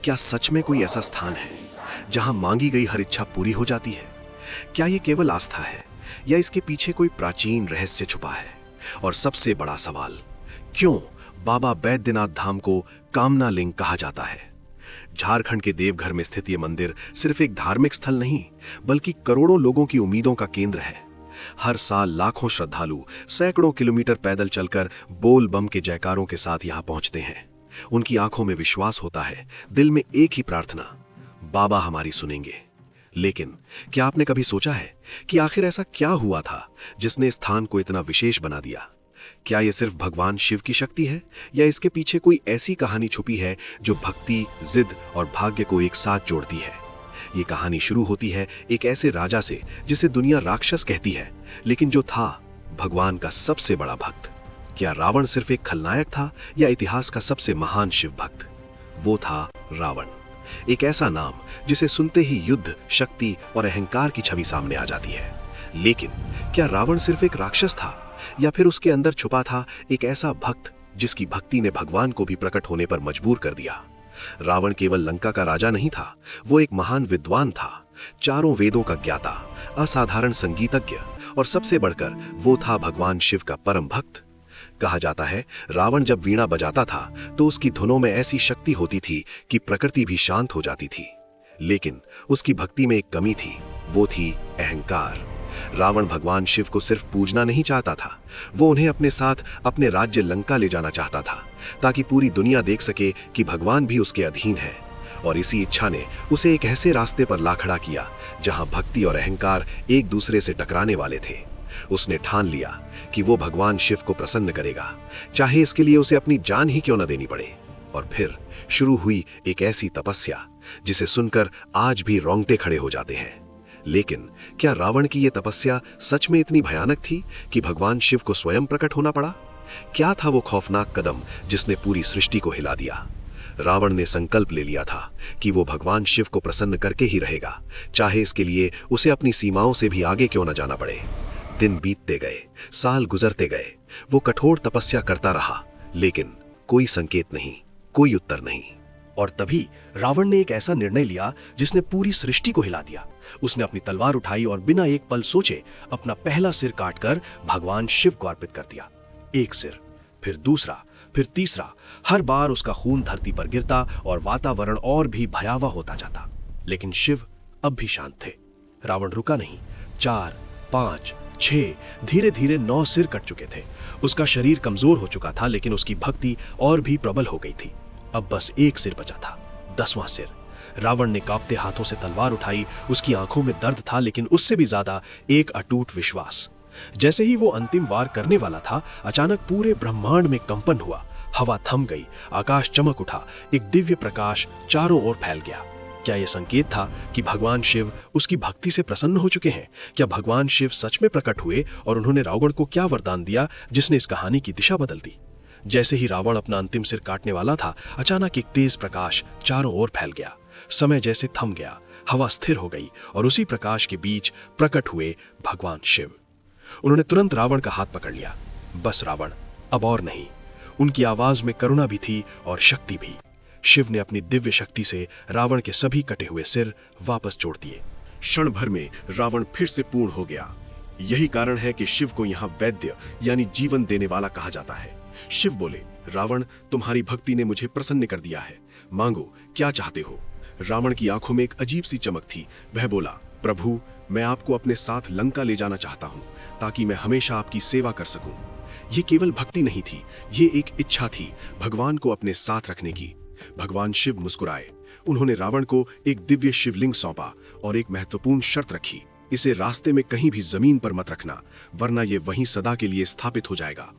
क्या सच में कोई ऐसा स्थान है जहां मांगी गई हर इच्छा पूरी हो जाती है? क्या ये केवल आस्था है या इसके पीछे कोई प्राचीन रहस्य छुपा है? और सबसे बड़ा सवाल, क्यों बाबा बैद्यनाथ धाम को कामना लिंग कहा जाता है? झारखंड के देवघर में स्थित ये मंदिर सिर्फ एक धार्मिक स्थल नहीं, बल्कि करोड़ों लोगों की उम्मीदों का केंद्र है। हर साल लाखों श्रद्धालु सैकड़ों किलोमीटर पैदल चलकर बोल बम के जयकारों के साथ यहां पहुंचते हैं। उनकी आंखों में विश्वास होता है, दिल में एक ही प्रार्थना, बाबा हमारी सुनेंगे। लेकिन क्या आपने कभी सोचा है कि आखिर ऐसा क्या हुआ था जिसने स्थान को इतना विशेष बना दिया? क्या यह सिर्फ भगवान शिव की शक्ति है या इसके पीछे कोई ऐसी कहानी छुपी है जो भक्ति, जिद और भाग्य को एक साथ जोड़ती है? ये कहानी शुरू होती है एक ऐसे राजा से जिसे दुनिया राक्षस कहती है, लेकिन जो था भगवान का सबसे बड़ा भक्त। क्या रावण सिर्फ एक खलनायक था या इतिहास का सबसे महान शिव भक्त? वो था रावण, एक ऐसा नाम जिसे सुनते ही युद्ध, शक्ति और अहंकार की छवि सामने आ जाती है। लेकिन क्या रावण सिर्फ एक राक्षस था या फिर उसके अंदर छुपा था एक ऐसा भक्त जिसकी भक्ति ने भगवान को भी प्रकट होने पर मजबूर कर दिया? रावण केवल लंका का राजा नहीं था, वो एक महान विद्वान था, चारों वेदों का ज्ञाता, असाधारण संगीतज्ञ और सबसे बढ़कर वो था भगवान शिव का परम भक्त। कहा जाता है रावण जब वीणा बजाता था तो उसकी धुनों में ऐसी शक्ति होती थी कि प्रकृति भी शांत हो जाती थी। लेकिन उसकी भक्ति में एक कमी थी, वो थी अहंकार। रावण भगवान शिव को सिर्फ पूजना नहीं चाहता था, वो उन्हें अपने साथ अपने राज्य लंका ले जाना चाहता था, ताकि पूरी दुनिया देख सके कि भगवान भी उसके अधीन है। और इसी इच्छा ने उसे एक ऐसे रास्ते पर ला खड़ा किया जहां भक्ति और अहंकार एक दूसरे से टकराने वाले थे। उसने ठान लिया कि वो भगवान शिव को प्रसन्न करेगा, चाहे इसके लिए उसे अपनी जान ही क्यों न देनी पड़े। और फिर शुरू हुई एक ऐसी तपस्या जिसे सुनकर आज भी रोंगटे खड़े हो जाते हैं। लेकिन क्या रावण की यह तपस्या सच में इतनी भयानक थी कि भगवान शिव को स्वयं प्रकट होना पड़ा? क्या था वो खौफनाक कदम जिसने पूरी सृष्टि को हिला दिया? रावण ने संकल्प ले लिया था कि वो भगवान शिव को प्रसन्न करके ही रहेगा, चाहे इसके लिए उसे अपनी सीमाओं से भी आगे क्यों न जाना पड़े। दिन बीतते गए, साल गुजरते गए, वो कठोर तपस्या करता रहा, लेकिन कोई संकेत नहीं, कोई उत्तर नहीं। और तभी रावण ने एक ऐसा निर्णय लिया जिसने पूरी सृष्टि को हिला दिया। उसने अपनी तलवार उठाई और बिना एक पल सोचे अपना पहला सिर काटकर भगवान शिव को अर्पित कर दिया। एक सिर, फिर दूसरा, फिर तीसरा। हर बार उसका खून धरती पर गिरता और वातावरण और भी भयावह होता जाता। लेकिन शिव अब भी शांत थे। रावण रुका नहीं। 4, 5, 6, धीरे धीरे 9 सिर कट चुके थे। उसका शरीर कमजोर हो चुका था, लेकिन उसकी भक्ति और भी प्रबल हो गई थी। अब बस एक सिर बचा था, 10वां सिर। रावण ने कांपते हाथों से तलवार उठाई। उसकी आंखों में दर्द था, लेकिन उससे भी ज्यादा एक अटूट विश्वास। जैसे ही वो अंतिम वार करने वाला था, अचानक पूरे ब्रह्मांड में कंपन हुआ। हवा थम गई, आकाश चमक उठा, एक दिव्य प्रकाश चारों ओर फैल गया। क्या यह संकेत था कि भगवान शिव उसकी भक्ति से प्रसन्न हो चुके हैं? क्या भगवान शिव सच में प्रकट हुए और उन्होंने रावण को क्या वरदान दिया जिसने इस कहानी की दिशा बदल दी? जैसे ही रावण अपना अंतिम सिर काटने वाला था, अचानक एक तेज प्रकाश चारों ओर फैल गया। समय जैसे थम गया, हवा स्थिर हो गई और उसी प्रकाश के बीच प्रकट हुए भगवान शिव। उन्होंने तुरंत रावण का हाथ पकड़ लिया। बस रावण, अब और नहीं। उनकी आवाज में करुणा भी थी और शक्ति भी। शिव ने अपनी दिव्य शक्ति से रावण के सभी कटे हुए सिर वापस जोड़ दिए। क्षण भर में रावण फिर से पूर्ण हो गया। यही कारण है कि शिव को यहाँ वैद्य यानी जीवन देने वाला कहा जाता है। शिव बोले, रावण, तुम्हारी भक्ति ने मुझे प्रसन्न कर दिया है, मांगो क्या चाहते हो। रावण की आंखों में एक अजीब सी चमक थी। वह बोला, प्रभु, मैं आपको अपने साथ लंका ले जाना चाहता हूँ, ताकि मैं हमेशा आपकी सेवा कर सकूं। ये केवल भक्ति नहीं थी, ये एक इच्छा थी भगवान को अपने साथ रखने की। भगवान शिव मुस्कुराए। उन्होंने रावण को एक दिव्य शिवलिंग सौंपा और एक महत्वपूर्ण शर्त रखी, इसे रास्ते में कहीं भी जमीन पर मत रखना, वरना ये वहीं सदा के लिए स्थापित हो जाएगा।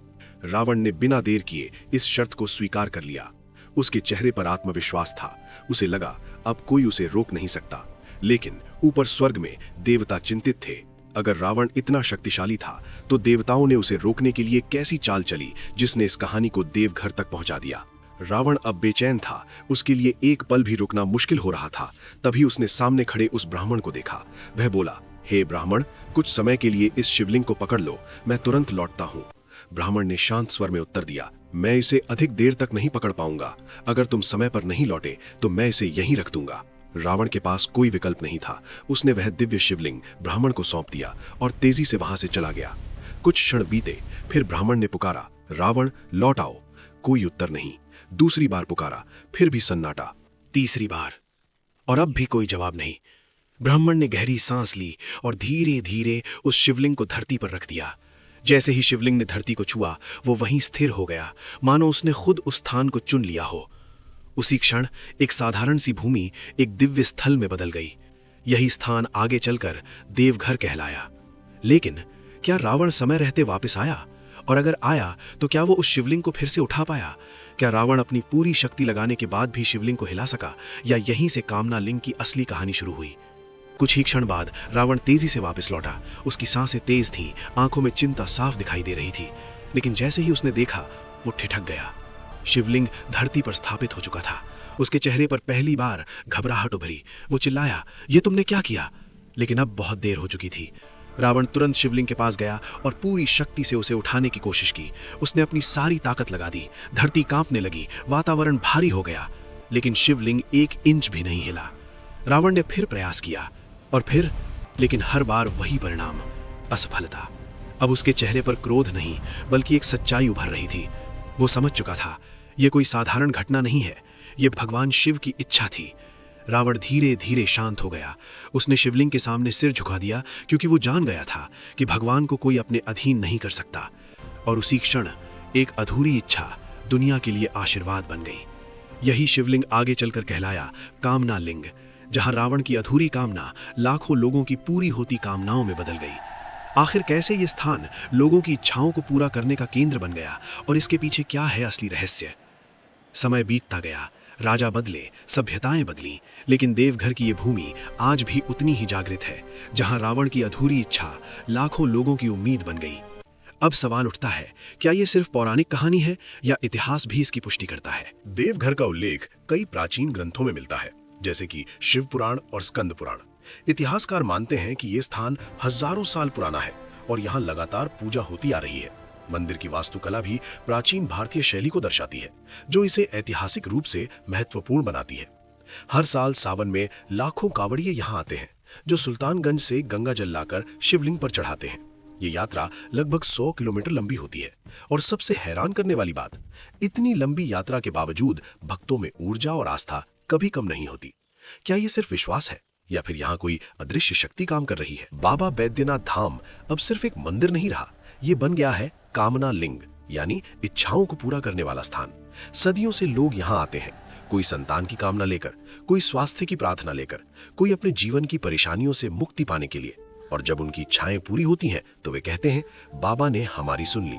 रावण ने बिना देर किए इस शर्त को स्वीकार कर लिया। उसके चेहरे पर आत्मविश्वास था। उसे लगा अब कोई उसे रोक नहीं सकता। लेकिन ऊपर स्वर्ग में देवता चिंतित थे। अगर रावण इतना शक्तिशाली था तो देवताओं ने उसे रोकने के लिए कैसी चाल चली जिसने इस कहानी को देवघर तक पहुंचा दिया। रावण अब बेचैन था। उसके लिए एक पल भी रुकना मुश्किल हो रहा था। तभी उसने सामने खड़े उस ब्राह्मण को देखा। वह बोला, हे ब्राह्मण, कुछ समय के लिए इस शिवलिंग को पकड़ लो, मैं तुरंत लौटता हूँ। ब्राह्मण ने शांत स्वर में उत्तर दिया, मैं इसे अधिक देर तक नहीं पकड़ पाऊंगा। अगर तुम समय पर नहीं लौटे तो मैं इसे यहीं रख दूंगा। रावण के पास कोई विकल्प नहीं था। उसने वह दिव्य शिवलिंग ब्राह्मण को सौंप दिया और तेजी से वहां से चला गया। कुछ क्षण बीते, फिर ब्राह्मण ने पुकारा, रावण लौट आओ। कोई उत्तर नहीं। दूसरी बार पुकारा, फिर भी सन्नाटा। तीसरी बार, और अब भी कोई जवाब नहीं। ब्राह्मण ने गहरी सांस ली और धीरे धीरे उस शिवलिंग को धरती पर रख दिया। जैसे ही शिवलिंग ने धरती को छुआ, वो वहीं स्थिर हो गया, मानो उसने खुद उस स्थान को चुन लिया हो। उसी क्षण एक साधारण सी भूमि एक दिव्य स्थल में बदल गई। यही स्थान आगे चलकर देवघर कहलाया। लेकिन क्या रावण समय रहते वापस आया? और अगर आया तो क्या वो उस शिवलिंग को फिर से उठा पाया? क्या रावण अपनी पूरी शक्ति लगाने के बाद भी शिवलिंग को हिला सका, या यहीं से कामना लिंग की असली कहानी शुरू हुई? कुछ ही क्षण बाद रावण तेजी से वापस लौटा। उसकी सांसें तेज थीं, आंखों में चिंता साफ दिखाई दे रही थी। लेकिन जैसे ही उसने देखा, वो ठिठक गया। शिवलिंग धरती पर स्थापित हो चुका था। उसके चेहरे पर पहली बार घबराहट उभरी। वो चिल्लाया, ये तुमने क्या किया? लेकिन अब बहुत देर हो चुकी थी। रावण तुरंत शिवलिंग के पास गया और पूरी शक्ति से उसे उठाने की कोशिश की। उसने अपनी सारी ताकत लगा दी। धरती कांपने लगी, वातावरण भारी हो गया, लेकिन शिवलिंग 1 इंच भी नहीं हिला। रावण ने फिर प्रयास किया और फिर, लेकिन हर बार वही परिणाम, असफलता। अब उसके चेहरे पर क्रोध नहीं, बल्कि एक सच्चाई उभर रही थी। वो समझ चुका था, यह कोई साधारण घटना नहीं है, यह भगवान शिव की इच्छा थी। रावण धीरे धीरे शांत हो गया। उसने शिवलिंग के सामने सिर झुका दिया, क्योंकि वो जान गया था कि भगवान को कोई अपने अधीन नहीं कर सकता। और उसी क्षण एक अधूरी इच्छा दुनिया के लिए आशीर्वाद बन गई। यही शिवलिंग आगे चलकर कहलाया कामना लिंग, जहां रावण की अधूरी कामना लाखों लोगों की पूरी होती कामनाओं में बदल गई। आखिर कैसे ये स्थान लोगों की इच्छाओं को पूरा करने का केंद्र बन गया, और इसके पीछे क्या है असली रहस्य? समय बीतता गया, राजा बदले, सभ्यताएं बदली, लेकिन देवघर की ये भूमि आज भी उतनी ही जागृत है, जहां रावण की अधूरी इच्छा लाखों लोगों की उम्मीद बन गई। अब सवाल उठता है, क्या ये सिर्फ पौराणिक कहानी है, या इतिहास भी इसकी पुष्टि करता है? देवघर का उल्लेख कई प्राचीन ग्रंथों में मिलता है, जैसे कि शिव पुराण और स्कंद पुराण। इतिहासकार मानते हैं कि ये स्थान हजारों साल पुराना है और यहाँ लगातार पूजा होती आ रही है। मंदिर की वास्तुकला भी प्राचीन भारतीय शैली को दर्शाती है, जो इसे ऐतिहासिक रूप से महत्वपूर्ण बनाती है। हर साल सावन में लाखों कांवड़िए यहाँ आते हैं, जो सुल्तानगंज से गंगा जल लाकर शिवलिंग पर चढ़ाते हैं। ये यात्रा लगभग 100 किलोमीटर लंबी होती है, और सबसे हैरान करने वाली बात, इतनी लंबी यात्रा के बावजूद भक्तों में ऊर्जा और आस्था कभी कम नहीं होती। क्या ये सिर्फ विश्वास है, या फिर यहाँ कोई अदृश्य शक्ति काम कर रही है? बाबा बैद्यनाथ धाम अब सिर्फ एक मंदिर नहीं रहा, ये बन गया है कामना लिंग, यानी इच्छाओं को पूरा करने वाला स्थान। सदियों से लोग यहाँ आते हैं, कोई संतान की कामना लेकर, कोई स्वास्थ्य की प्रार्थना लेकर, कोई अपने जीवन की परेशानियों से मुक्ति पाने के लिए। और जब उनकी इच्छाएं पूरी होती हैं, तो वे कहते हैं, बाबा ने हमारी सुन ली।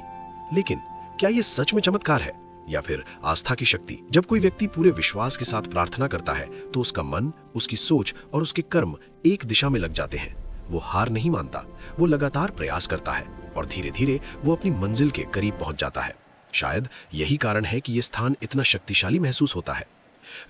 लेकिन क्या ये सच में चमत्कार है, या फिर आस्था की शक्ति? जब कोई व्यक्ति पूरे विश्वास के साथ प्रार्थना करता है, तो उसका मन, उसकी सोच और उसके कर्म एक दिशा में लग जाते हैं। वो हार नहीं मानता, वो लगातार प्रयास करता है, और धीरे धीरे वो अपनी मंजिल के करीब पहुंच जाता है। शायद यही कारण है कि यह स्थान इतना शक्तिशाली महसूस होता है।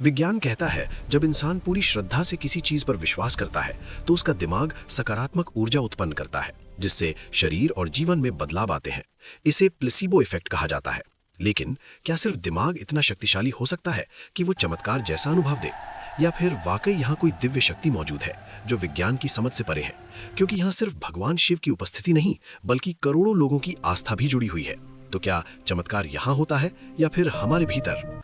विज्ञान कहता है, जब इंसान पूरी श्रद्धा से किसी चीज पर विश्वास करता है, तो उसका दिमाग सकारात्मक ऊर्जा उत्पन्न करता है, जिससे शरीर और जीवन में बदलाव आते हैं। इसे प्लेसिबो इफेक्ट कहा जाता है। लेकिन क्या सिर्फ दिमाग इतना शक्तिशाली हो सकता है कि वो चमत्कार जैसा अनुभव दे, या फिर वाकई यहाँ कोई दिव्य शक्ति मौजूद है जो विज्ञान की समझ से परे है? क्योंकि यहाँ सिर्फ भगवान शिव की उपस्थिति नहीं, बल्कि करोड़ों लोगों की आस्था भी जुड़ी हुई है। तो क्या चमत्कार यहाँ होता है, या फिर हमारे भीतर?